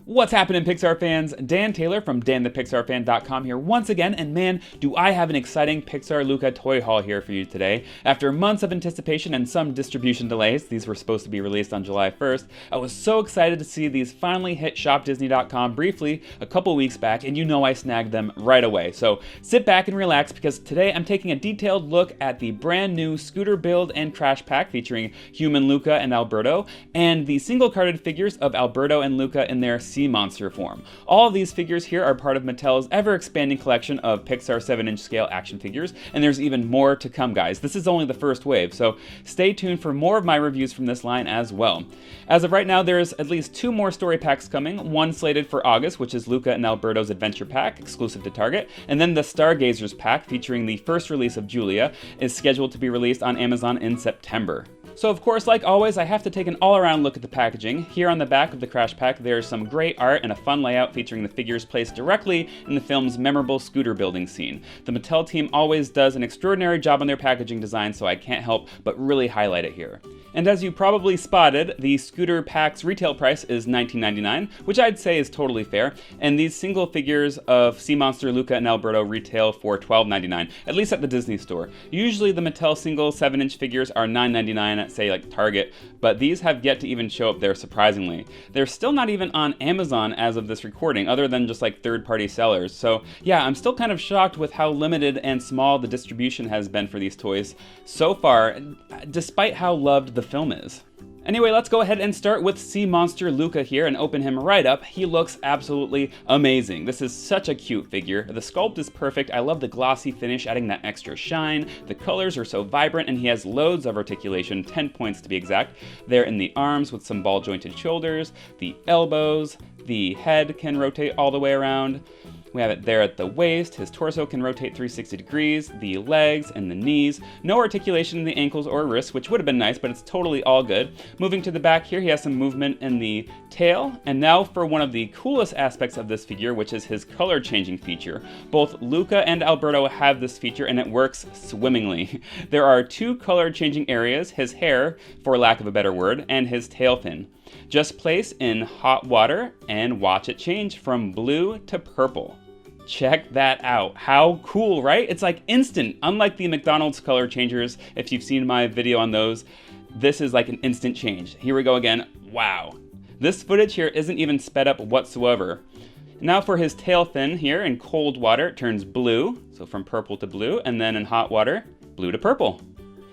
What's happening, Pixar fans? Dan Taylor from danthepixarfan.com here once again, and man, do I have an exciting Pixar LUCA toy haul here for you today. After months of anticipation and some distribution delays, these were supposed to be released on July 1st, I was so excited to see these finally hit shopdisney.com briefly a couple weeks back, and you know I snagged them right away. So sit back and relax, because today I'm taking a detailed look at the brand new scooter build and crash pack featuring human Luca and Alberto, and the single-carded figures of Alberto and Luca in their sea monster form. All of these figures here are part of Mattel's ever-expanding collection of Pixar 7-inch scale action figures, and there's even more to come, guys. This is only the first wave, so stay tuned for more of my reviews from this line as well. As of right now, there's at least 2 more story packs coming, one slated for August, which is Luca and Alberto's Adventure Pack, exclusive to Target, and then the Stargazers pack, featuring the first release of Julia, is scheduled to be released on Amazon in September. So of course, like always, I have to take an all-around look at the packaging. Here on the back of the Crash Pack, there's some great art and a fun layout featuring the figures placed directly in the film's memorable scooter building scene. The Mattel team always does an extraordinary job on their packaging design, so I can't help but really highlight it here. And as you probably spotted, the scooter pack's retail price is $19.99, which I'd say is totally fair, and these single figures of Sea Monster, Luca, and Alberto retail for $12.99, at least at the Disney store. Usually the Mattel single 7-inch figures are $9.99 at, say, like Target, but these have yet to even show up there, surprisingly. They're still not even on Amazon as of this recording, other than just like third-party sellers. So yeah, I'm still kind of shocked with how limited and small the distribution has been for these toys so far, despite how loved the film is. Anyway, let's go ahead and start with Sea Monster Luca here and open him right up. He looks absolutely amazing. This is such a cute figure. The sculpt is perfect. I love the glossy finish, adding that extra shine. The colors are so vibrant, and he has loads of articulation, 10 points to be exact. There in the arms with some ball-jointed shoulders, the elbows, the head can rotate all the way around. We have it there at the waist. His torso can rotate 360 degrees, the legs and the knees. No articulation in the ankles or wrists, which would have been nice, but it's totally all good. Moving to the back here, he has some movement in the tail. And now for one of the coolest aspects of this figure, which is his color changing feature. Both Luca and Alberto have this feature, and it works swimmingly. There are 2 color changing areas, his hair, for lack of a better word, and his tail fin. Just place in hot water and watch it change from blue to purple. Check that out. How cool, right? It's like instant. Unlike the McDonald's color changers, if you've seen my video on those, this is like an instant change. Here we go again. Wow. This footage here isn't even sped up whatsoever. Now for his tail fin here, in cold water, it turns blue, so from purple to blue, and then in hot water, blue to purple.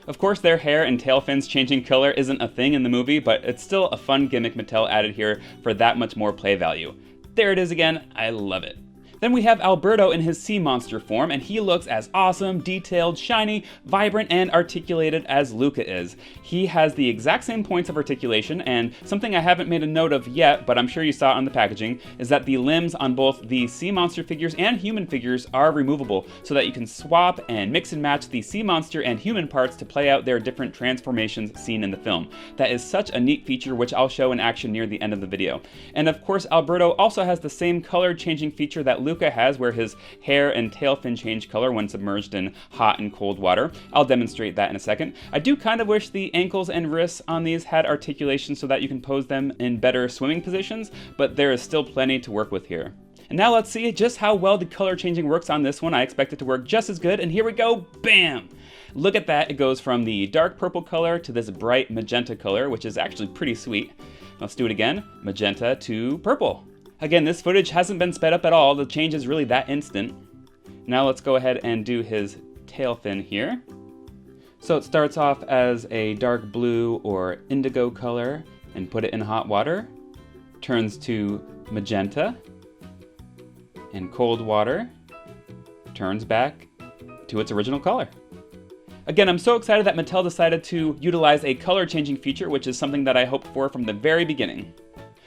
Of course, their hair and tail fins changing color isn't a thing in the movie, but it's still a fun gimmick Mattel added here for that much more play value. There it is again. I love it. Then we have Alberto in his sea monster form, and he looks as awesome, detailed, shiny, vibrant, and articulated as Luca is. He has the exact same points of articulation, and something I haven't made a note of yet, but I'm sure you saw it on the packaging, is that the limbs on both the sea monster figures and human figures are removable, so that you can swap and mix and match the sea monster and human parts to play out their different transformations seen in the film. That is such a neat feature, which I'll show in action near the end of the video. And of course, Alberto also has the same color changing feature that Luca has, where his hair and tail fin change color when submerged in hot and cold water. I'll demonstrate that in a second. I do kind of wish the ankles and wrists on these had articulation so that you can pose them in better swimming positions, but there is still plenty to work with here. And now let's see just how well the color changing works on this one. I expect it to work just as good, and here we go, bam! Look at that, it goes from the dark purple color to this bright magenta color, which is actually pretty sweet. Let's do it again, magenta to purple. Again, this footage hasn't been sped up at all. The change is really that instant. Now let's go ahead and do his tail fin here. So it starts off as a dark blue or indigo color and put it in hot water. Turns to magenta. In cold water, turns back to its original color. Again, I'm so excited that Mattel decided to utilize a color changing feature, which is something that I hoped for from the very beginning.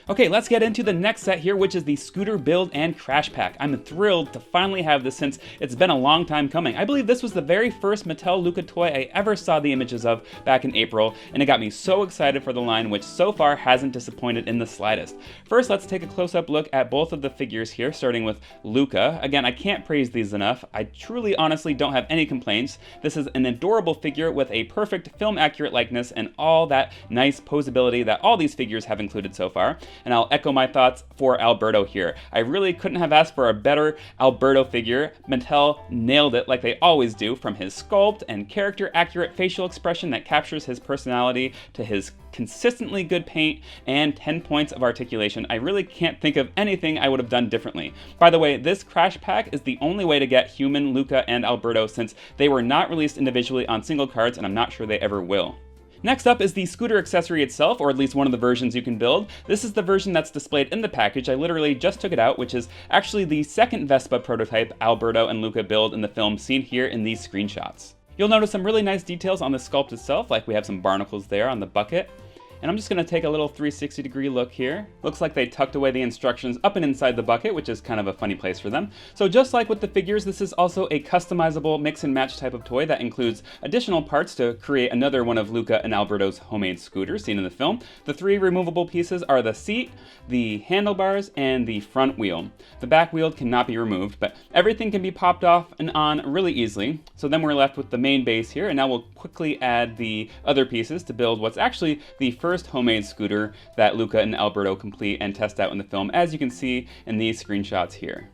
Okay, let's get into the next set here, which is the Scooter Build and Crash Pack. I'm thrilled to finally have this since it's been a long time coming. I believe this was the very first Mattel LUCA toy I ever saw the images of back in April, and it got me so excited for the line, which so far hasn't disappointed in the slightest. First, let's take a close-up look at both of the figures here, starting with Luca. Again, I can't praise these enough. I truly, honestly don't have any complaints. This is an adorable figure with a perfect film-accurate likeness and all that nice posability that all these figures have included so far. and I'll echo my thoughts for Alberto here. I really couldn't have asked for a better Alberto figure. Mattel nailed it like they always do, from his sculpt and character-accurate facial expression that captures his personality to his consistently good paint and 10 points of articulation. I really can't think of anything I would have done differently. By the way, this crash pack is the only way to get human Luca and Alberto, since they were not released individually on single cards, and I'm not sure they ever will. Next up is the scooter accessory itself, or at least one of the versions you can build. This is the version that's displayed in the package. I literally just took it out, which is actually the second Vespa prototype Alberto and Luca build in the film, seen here in these screenshots. You'll notice some really nice details on the sculpt itself, like we have some barnacles there on the bucket. And I'm just going to take a little 360-degree look here. Looks like they tucked away the instructions up and inside the bucket, which is kind of a funny place for them. So just like with the figures, this is also a customizable mix and match type of toy that includes additional parts to create another one of Luca and Alberto's homemade scooters seen in the film. The three removable pieces are the seat, the handlebars, and the front wheel. The back wheel cannot be removed, but everything can be popped off and on really easily. So then we're left with the main base here, and now we'll quickly add the other pieces to build what's actually the first homemade scooter that Luca and Alberto complete and test out in the film, as you can see in these screenshots here.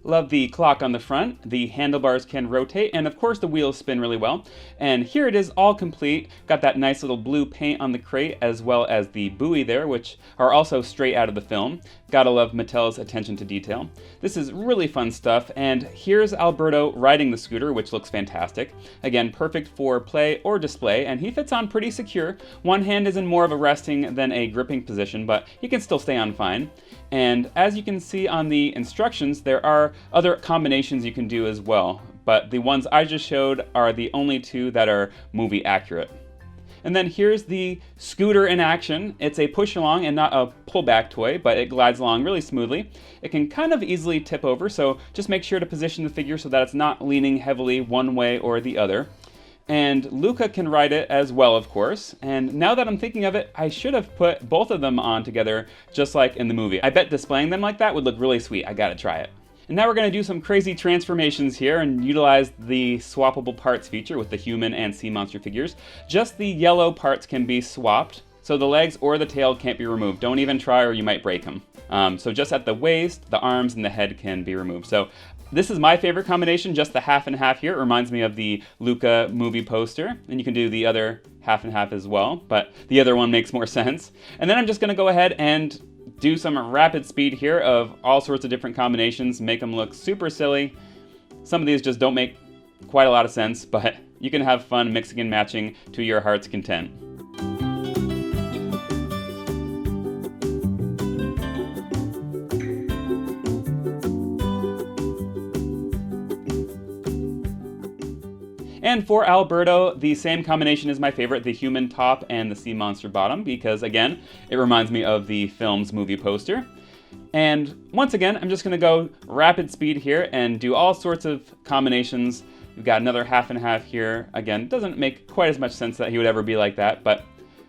Love the clock on the front, the handlebars can rotate, and of course the wheels spin really well. And here it is all complete. Got that nice little blue paint on the crate, as well as the buoy there, which are also straight out of the film. Gotta love Mattel's attention to detail. This is really fun stuff, and here's Alberto riding the scooter, which looks fantastic. Again, perfect for play or display, and he fits on pretty secure. One hand is in more of a resting than a gripping position, but he can still stay on fine. And as you can see on the instructions, there are other combinations you can do as well, but the ones I just showed are the only two that are movie accurate. And then here's the scooter in action. It's a push along and not a pullback toy, but it glides along really smoothly. It can kind of easily tip over, so just make sure to position the figure so that it's not leaning heavily one way or the other. And Luca can ride it as well, of course. And now that I'm thinking of it, I should have put both of them on together just like in the movie. I bet displaying them like that would look really sweet. I gotta try it. And now we're going to do some crazy transformations here and utilize the swappable parts feature with the human and sea monster figures. Just the yellow parts can be swapped, so the legs or the tail can't be removed. Don't even try or you might break them. So just at the waist, the arms, and the head can be removed. So this is my favorite combination, just the half and half here. It reminds me of the Luca movie poster, and you can do the other half and half as well, but the other one makes more sense. And then I'm just going to go ahead and do some rapid speed here of all sorts of different combinations, make them look super silly. Some of these just don't make quite a lot of sense, but you can have fun mixing and matching to your heart's content. And for Alberto, the same combination is my favorite, the human top and the sea monster bottom, because again, it reminds me of the film's movie poster. And once again, I'm just gonna go rapid speed here and do all sorts of combinations. We've got another half and half here. Again, doesn't make quite as much sense that he would ever be like that, but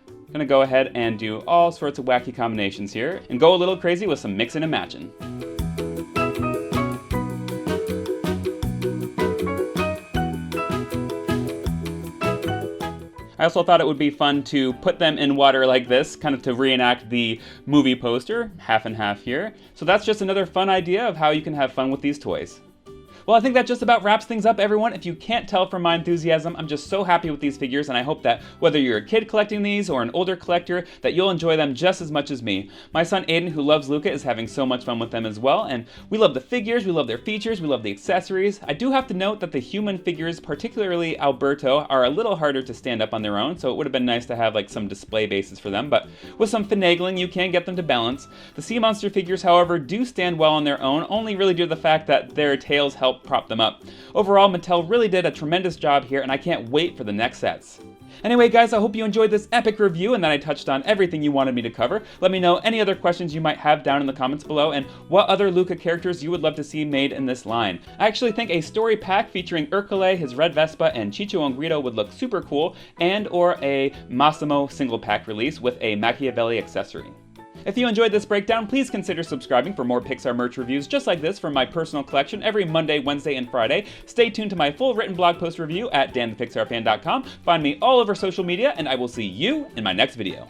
I'm gonna go ahead and do all sorts of wacky combinations here and go a little crazy with some mixing and matching. I also thought it would be fun to put them in water like this, kind of to reenact the movie poster, half and half here. So that's just another fun idea of how you can have fun with these toys. Well, I think that just about wraps things up, everyone. If you can't tell from my enthusiasm, I'm just so happy with these figures, and I hope that whether you're a kid collecting these or an older collector, that you'll enjoy them just as much as me. My son Aiden, who loves Luca, is having so much fun with them as well, and we love the figures, we love their features, we love the accessories. I do have to note that the human figures, particularly Alberto, are a little harder to stand up on their own, so it would have been nice to have like some display bases for them, but with some finagling, you can get them to balance. The sea monster figures, however, do stand well on their own, only really due to the fact that their tails help prop them up. Overall, Mattel really did a tremendous job here, and I can't wait for the next sets. Anyway, guys, I hope you enjoyed this epic review and that I touched on everything you wanted me to cover. Let me know any other questions you might have down in the comments below, and what other Luca characters you would love to see made in this line. I actually think a story pack featuring Ercole, his red Vespa, and Ciccio and Guido would look super cool, and or a Massimo single pack release with a Machiavelli accessory. If you enjoyed this breakdown, please consider subscribing for more Pixar merch reviews just like this from my personal collection every Monday, Wednesday, and Friday. Stay tuned to my full written blog post review at danthepixarfan.com. Find me all over social media, and I will see you in my next video.